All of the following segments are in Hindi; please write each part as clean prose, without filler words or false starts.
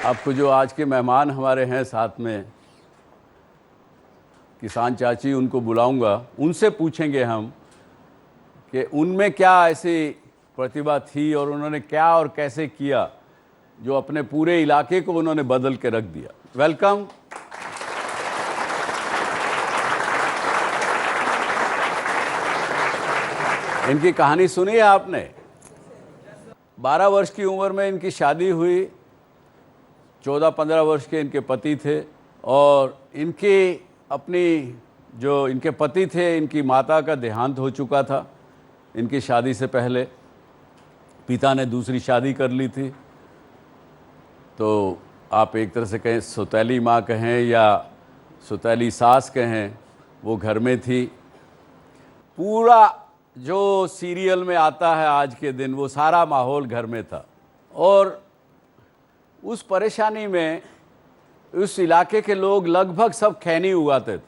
आपको जो आज के मेहमान हमारे हैं साथ में, किसान चाची, उनको बुलाऊंगा, उनसे पूछेंगे हम कि उनमें क्या ऐसी प्रतिभा थी और उन्होंने क्या और कैसे किया जो अपने पूरे इलाके को उन्होंने बदल के रख दिया। वेलकम। इनकी कहानी सुनी है आपने? 12 वर्ष की उम्र में इनकी शादी हुई। 14-15 वर्ष के इनके पति थे और इनके अपनी जो इनके पति थे, इनकी माता का देहांत हो चुका था इनकी शादी से पहले। पिता ने दूसरी शादी कर ली थी। तो आप एक तरह से कहें सौतेली माँ कहें या सौतेली सास कहें, वो घर में थी। पूरा जो सीरियल में आता है आज के दिन, वो सारा माहौल घर में था। और उस परेशानी में उस इलाके के लोग लगभग सब खैनी उगाते थे।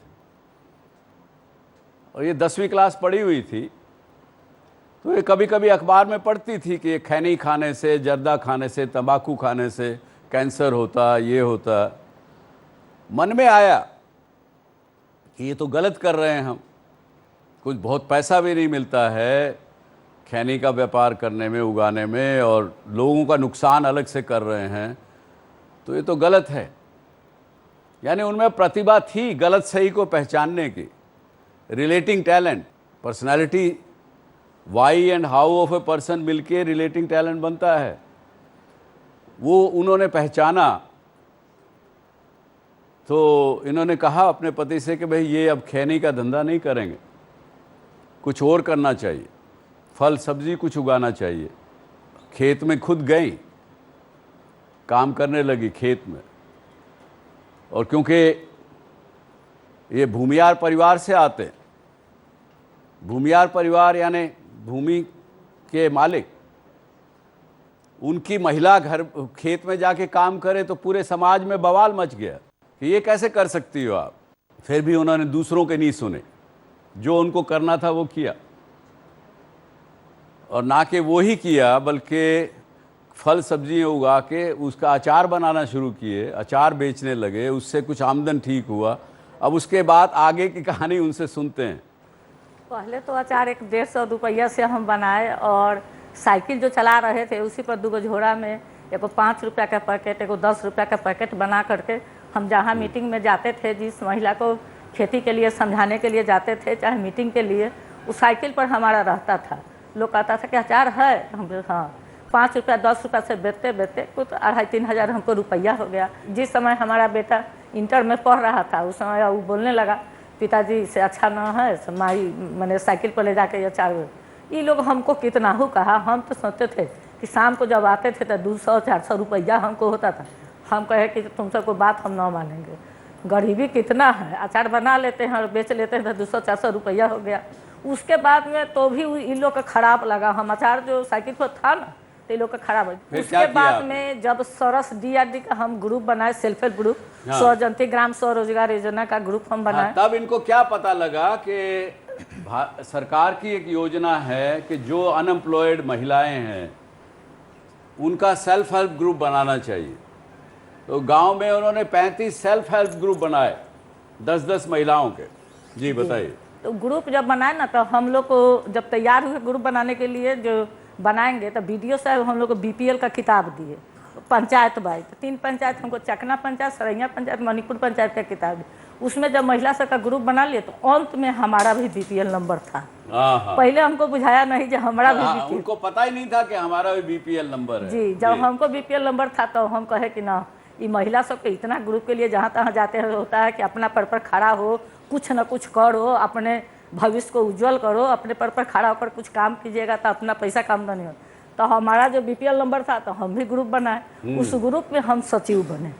और ये 10वीं क्लास पढ़ी हुई थी, तो ये कभी कभी अखबार में पढ़ती थी कि ये खैनी खाने से, जर्दा खाने से, तंबाकू खाने से कैंसर होता, ये होता। मन में आया कि ये तो गलत कर रहे हैं हम, कुछ बहुत पैसा भी नहीं मिलता है खैनी का व्यापार करने में, उगाने में, और लोगों का नुकसान अलग से कर रहे हैं, तो ये तो गलत है। यानी उनमें प्रतिभा थी गलत सही को पहचानने की। Relating talent, personality, why and how of a person मिलके रिलेटिंग टैलेंट बनता है। वो उन्होंने पहचाना। तो इन्होंने कहा अपने पति से कि भाई ये अब खैनी का धंधा नहीं करेंगे, कुछ और करना चाहिए, फल सब्जी कुछ उगाना चाहिए। खेत में खुद गई, काम करने लगी खेत में। और क्योंकि ये भूमियार परिवार से आते, भूमियार परिवार यानी भूमि के मालिक, उनकी महिला घर खेत में जाके काम करे तो पूरे समाज में बवाल मच गया कि ये कैसे कर सकती हो आप। फिर भी उन्होंने दूसरों के नहीं सुने, जो उनको करना था वो किया। और ना कि वो ही किया, बल्कि फल सब्जियां उगा के उसका अचार बनाना शुरू किए, अचार बेचने लगे, उससे कुछ आमदन ठीक हुआ। अब उसके बाद आगे की कहानी उनसे सुनते हैं। पहले तो अचार 150 रुपया से हम बनाए, और साइकिल जो चला रहे थे उसी पर 2 झोरा में एगो 5 रुपया का पैकेट, एगो 10 रुपया का पैकेट बना करके हम जहाँ मीटिंग में जाते थे, जिस महिला को खेती के लिए समझाने के लिए जाते थे, चाहे मीटिंग के लिए, उस साइकिल पर हमारा रहता था। लोग कहता था कि अचार है, हम हाँ। 5 रुपया 10 रुपया से बेचते बेचते कुछ 2,500-3 हज़ार हमको रुपया हो गया। जिस समय हमारा बेटा इंटर में पढ़ रहा था, उस समय वो बोलने लगा, पिताजी से अच्छा ना है माई मैंने साइकिल पर ले जाके अचार। ये लोग हमको कितना हो कहा। हम तो सोचते थे कि शाम को जब आते थे तो 200-400 रुपया हमको होता था। हम कहे कि तुमसे कोई बात हम ना मानेंगे, गरीबी कितना है, अचार बना लेते हैं और बेच लेते हैं तो 200-400 रुपया हो गया। उसके बाद में तो भी इन लोग का खराब लगा। हम अचार जो साइकिल पर था ना, तो इन लोग का खराब है। उसके बाद में जब सरस DRD का हम ग्रुप बनाए, सेल्फ हेल्प ग्रुप, स्वजयंती ग्राम स्वरोजगार योजना का ग्रुप हम बनाए। तब इनको क्या पता लगा कि सरकार की एक योजना है कि जो अनएम्प्लॉयड महिलाएं हैं उनका सेल्फ हेल्प ग्रुप बनाना चाहिए। तो गांव में उन्होंने 35 सेल्फ हेल्प ग्रुप बनाए, 10-10 महिलाओं के। जी बताइए। तो ग्रुप जब बनाए ना, तो हम लोग को जब तैयार हुए ग्रुप बनाने के लिए, जो बनाएंगे, तो BDO साहब हम लोग को BPL का किताब दिए, पंचायत वाइज 3 पंचायत हमको, चकना पंचायत, सरैया पंचायत, मणिपुर पंचायत का किताब दी। उसमें जब महिला सब का ग्रुप बना लिए तो अंत में हमारा भी BPL नंबर था। पहले हमको बुझाया नहीं जो हमारा भी BPL, उनको पता ही नहीं था कि हमारा भी BPL नंबर है। जी, जब हमको BPL नंबर था तो हम कहे कि ना, ये महिला सब के इतना ग्रुप के लिए जहाँ तहाँ जाते हैं होता है कि अपना पर खड़ा हो, कुछ न कुछ करो, अपने भविष्य को उज्जवल करो, अपने पर खड़ा होकर कुछ काम कीजिएगा तो अपना पैसा का आमदनी हो। तो हमारा जो BPL नंबर था तो हम भी ग्रुप बनाए। उस ग्रुप में हम सचिव बने,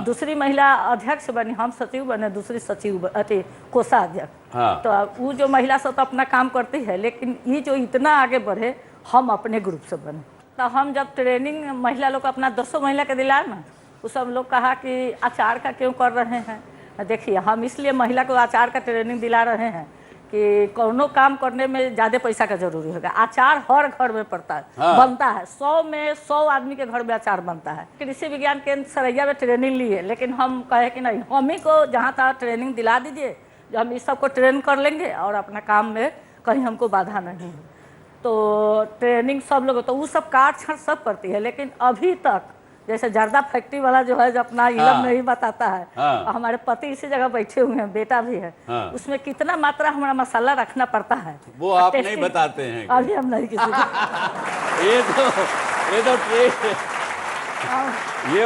दूसरी महिला अध्यक्ष बनी, हम सचिव बने, दूसरी सचिव अति कोषाध्यक्ष। तो वो जो महिला सब तो अपना काम करती है, लेकिन ये जो इतना आगे बढ़े, हम अपने ग्रुप से बने। तो हम जब ट्रेनिंग महिला लोग अपना 200 महिला के दिलाए ना, उस सब लोग कहा कि अचार का क्यों कर रहे हैं। देखिए, हम इसलिए महिला को अचार का ट्रेनिंग दिला रहे हैं कि कोनो काम करने में ज़्यादा पैसा का जरूरी होगा। अचार हर घर में पड़ता है, हाँ। बनता है, 100 में 100 आदमी के घर में अचार बनता है। कृषि विज्ञान केंद्र सरैया में ट्रेनिंग ली है, लेकिन हम कहे कि नहीं, हम ही को जहाँ तहाँ ट्रेनिंग दिला दीजिए, जो हम इस सबको ट्रेन कर लेंगे और अपना काम में कहीं हमको बाधा नहीं है। तो ट्रेनिंग सब लोग, तो वो सब काट छाट सब करती है, लेकिन अभी तक जैसे जर्दा फैक्ट्री वाला जो है, जो अपना इलम नहीं बताता है, और हमारे पति इसी जगह बैठे हुए हैं, बेटा भी है, उसमें कितना मात्रा हमारा मसाला रखना पड़ता है वो आप नहीं बताते हैं क्या? अभी हम नहीं किसी को ये तो ये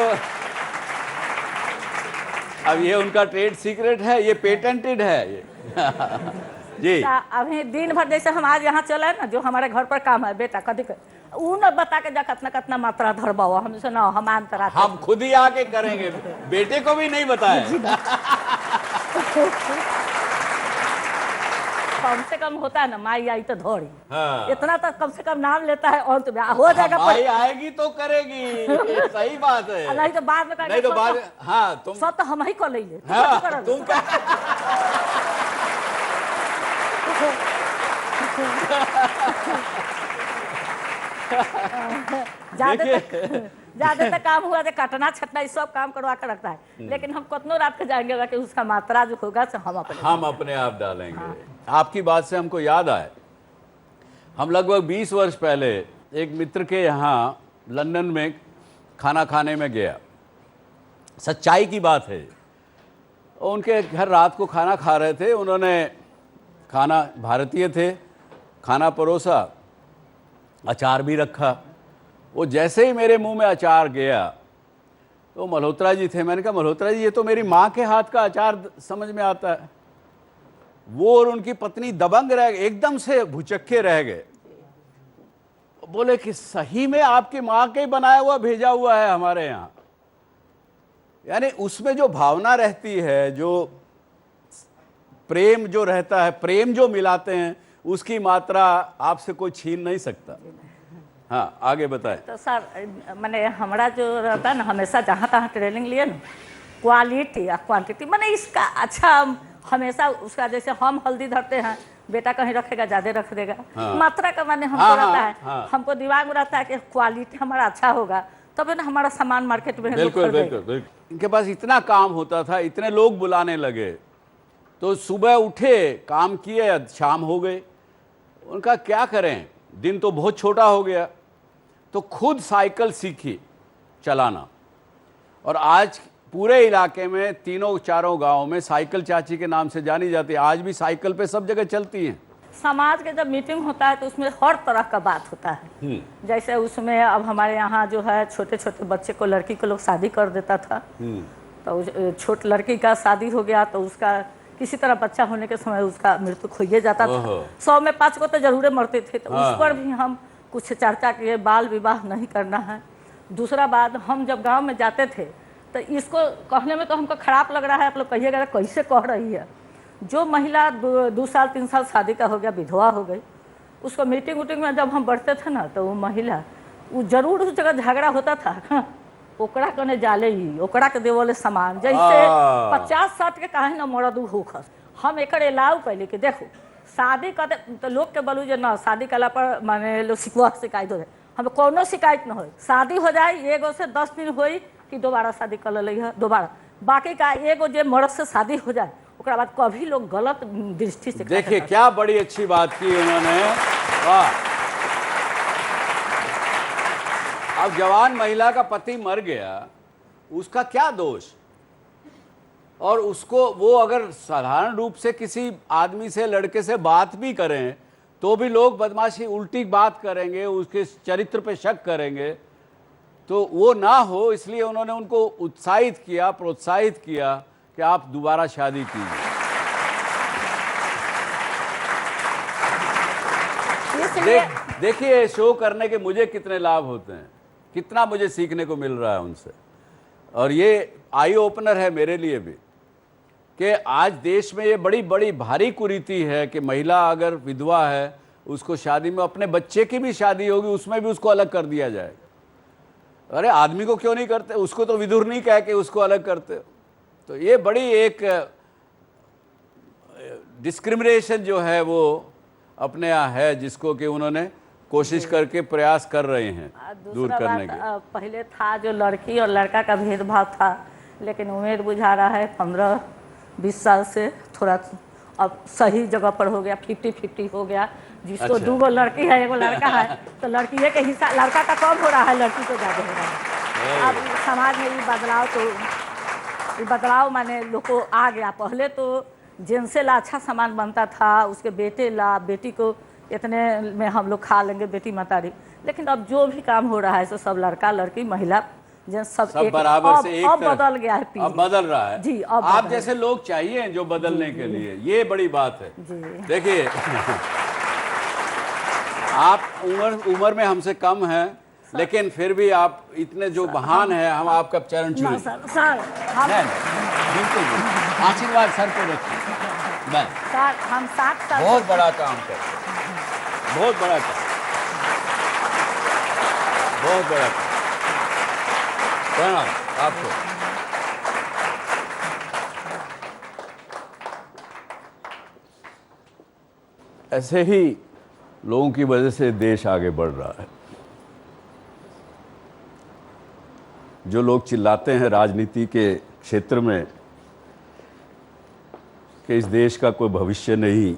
अब ये उनका ट्रेड सीक्रेट है, ये पेटेंटेड है ये। जी अभी दिन भर जैसे हम आज यहाँ चला है ना, जो हमारे घर पर काम है, बेटा कभी ऊ न बता के जा कितना कितना मात्रा धरबाओ, हमसे ना हम अंतरा हम खुद ही आके करेंगे, बेटे को भी नहीं बताया। कम से कम होता है ना, माई आई तो धोड़ी, हाँ। इतना तो कम से कम नाम लेता है, और तो हो जाएगा। माई आएगी तो करेगी, सही बात है। नहीं तो बाद में नहीं तो बाद, हाँ तुम सब तो हम ही को ले ले, हाँ, तुम क्या ज्यादा तक काम हुआ तो काटना छटना ये सब काम करवा कर रखता है, लेकिन हम कितनों रात के जाएंगे कि उसका मात्रा जो होगा तो हम अपने आप डालेंगे। हाँ। आपकी बात से हमको याद आए, हम लगभग 20 वर्ष पहले एक मित्र के यहाँ लंदन में खाना खाने में गया। सच्चाई की बात है, उनके घर रात को खाना खा रहे थे, उन्होंने खाना, भारतीय थे, खाना परोसा, अचार भी रखा। वो जैसे ही मेरे मुंह में अचार गया तो मल्होत्रा जी थे, मैंने कहा मल्होत्रा जी ये तो मेरी माँ के हाथ का अचार समझ में आता है। वो और उनकी पत्नी दबंग रह गए, एकदम से भुचक्के रह गए। बोले कि सही में आपकी माँ के बनाया हुआ भेजा हुआ है हमारे यहाँ। यानी उसमें जो भावना रहती है, जो प्रेम जो रहता है, प्रेम जो मिलाते हैं, उसकी मात्रा आपसे कोई छीन नहीं सकता। हाँ आगे बताए। तो सर मैंने हमारा जो रहता है ना, हमेशा जहाँ तहाँ ट्रेनिंग लिए ना, क्वालिटी या क्वांटिटी, मैंने इसका अच्छा हमेशा उसका, जैसे हम हल्दी धरते हैं, बेटा कहीं रखेगा ज्यादा रख देगा, हाँ। मात्रा का मैंने हमको रहता है, हाँ। हमको दिमाग में रहता है कि क्वालिटी हमारा अच्छा होगा तब ना हमारा सामान मार्केट में बिल्कुल बिल्कुल। इनके पास इतना काम होता था, इतने लोग बुलाने लगे, तो सुबह उठे, काम किए, शाम हो गई। उनका क्या करें, दिन तो बहुत छोटा हो गया, तो खुद साइकिल सीखी चलाना, और आज पूरे इलाके में तीनों चारों गांवों में साइकिल चाची के नाम से जानी जाती है। आज भी साइकिल पे सब जगह चलती हैं। समाज के जब मीटिंग होता है तो उसमें हर तरह का बात होता है। जैसे उसमें अब हमारे यहाँ जो है छोटे छोटे बच्चे को, लड़की को लोग शादी कर देता था, तो छोट लड़की का शादी हो गया तो उसका किसी तरह बच्चा होने के समय उसका मृत्यु खोइए जाता था। 100 में 5 को तो जरूर मरते थे, तो उस पर भी हम कुछ चर्चा किए, बाल विवाह नहीं करना है। दूसरा बात, हम जब गांव में जाते थे तो इसको कहने में तो हमको खराब लग रहा है, आप लोग कहिएगा कैसे कह रही है। जो महिला 2 साल 3 साल शादी का हो गया, विधवा हो गई, उसको मीटिंग उटिंग में जब हम बढ़ते थे ना, तो वो महिला, वो जरूर उस जगह झगड़ा होता था, ओकरा कने जाले ही, ओकरा के देवले सामान, जैसे 50-60 के काहे न मरद होखस। हम एक अलाउ कैले कि देखो शादी कर तो लोग के बोलू जे ना शादी कला पर माने लोग शिकायत हो जाए, हमें कोनो शिकायत न हो, शादी हो जाए, एगो से 10 दिन होई कि दोबारा शादी कर ले है दोबारा, बाकी का एगो जे मर्द से शादी हो जाए ओकरा बाद कभी लोग गलत दृष्टि से। देखिए क्या बड़ी अच्छी बात की उन्होंने, वाह। अब जवान महिला का पति मर गया, उसका क्या दोष, और उसको वो अगर साधारण रूप से किसी आदमी से, लड़के से बात भी करें तो भी लोग बदमाशी उल्टी बात करेंगे, उसके चरित्र पे शक करेंगे, तो वो ना हो इसलिए उन्होंने उनको उत्साहित किया, प्रोत्साहित किया कि आप दोबारा शादी कीजिए। देखिए शो करने के मुझे कितने लाभ होते हैं, कितना मुझे सीखने को मिल रहा है उनसे, और ये आई ओपनर है मेरे लिए भी कि आज देश में ये बड़ी बड़ी भारी कुरीति है कि महिला अगर विधवा है, उसको शादी में, अपने बच्चे की भी शादी होगी उसमें भी उसको अलग कर दिया जाएगा। अरे आदमी को क्यों नहीं करते, उसको तो विधुर नहीं कह के उसको अलग करते। तो ये बड़ी एक डिस्क्रिमिनेशन जो है वो अपने यहाँ है, जिसको कि उन्होंने कोशिश करके प्रयास कर रहे हैं दूर दूसरा करने बात, के। पहले था जो लड़की और लड़का का भेदभाव था, लेकिन उम्मीद बुझा रहा है 15-20 साल से थोड़ा अब सही जगह पर हो गया, 50-50 हो गया। जिसको अच्छा। 2 लड़की है 1 लड़का है तो लड़की के हिस्सा, लड़का का कम हो रहा है, लड़की को ज़्यादा हो रहा है। अब समाज में ये बदलाव, तो ये बदलाव माने लोग को आ गया। पहले तो जिनसे ला अच्छा सामान बनता था, उसके बेटे ला, बेटी को इतने में हम लोग खा लेंगे, बेटी मतारी। लेकिन अब जो भी काम हो रहा है सो सब लड़का लड़की महिला जन सब सब एक, बराबर से एक अब तरफ। बदल गया है पीढ़ी। अब बदल रहा है जी, अब आप बदल जैसे लोग चाहिए जो बदलने के लिए, ये बड़ी बात है। जी। देखिए आप उम्र में हमसे कम हैं, लेकिन फिर भी आप इतने जो महान हैं, हम आपका चरण ना छूए। सर हम बिल्कुल बिल्कुल। आशीर्वाद सर पे रखिए। बस सर हम 60 साल बहुत बड़ा काम कर, बहुत बड़ा काम, बहुत बड़ा काम। प्रणाम आपको। ऐसे ही लोगों की वजह से देश आगे बढ़ रहा है। जो लोग चिल्लाते हैं राजनीति के क्षेत्र में कि इस देश का कोई भविष्य नहीं,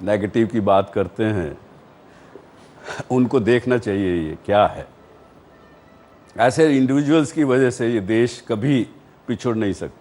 नेगेटिव की बात करते हैं, उनको देखना चाहिए ये क्या है। ऐसे इंडिविजुअल्स की वजह से ये देश कभी पिछड़ नहीं सकता।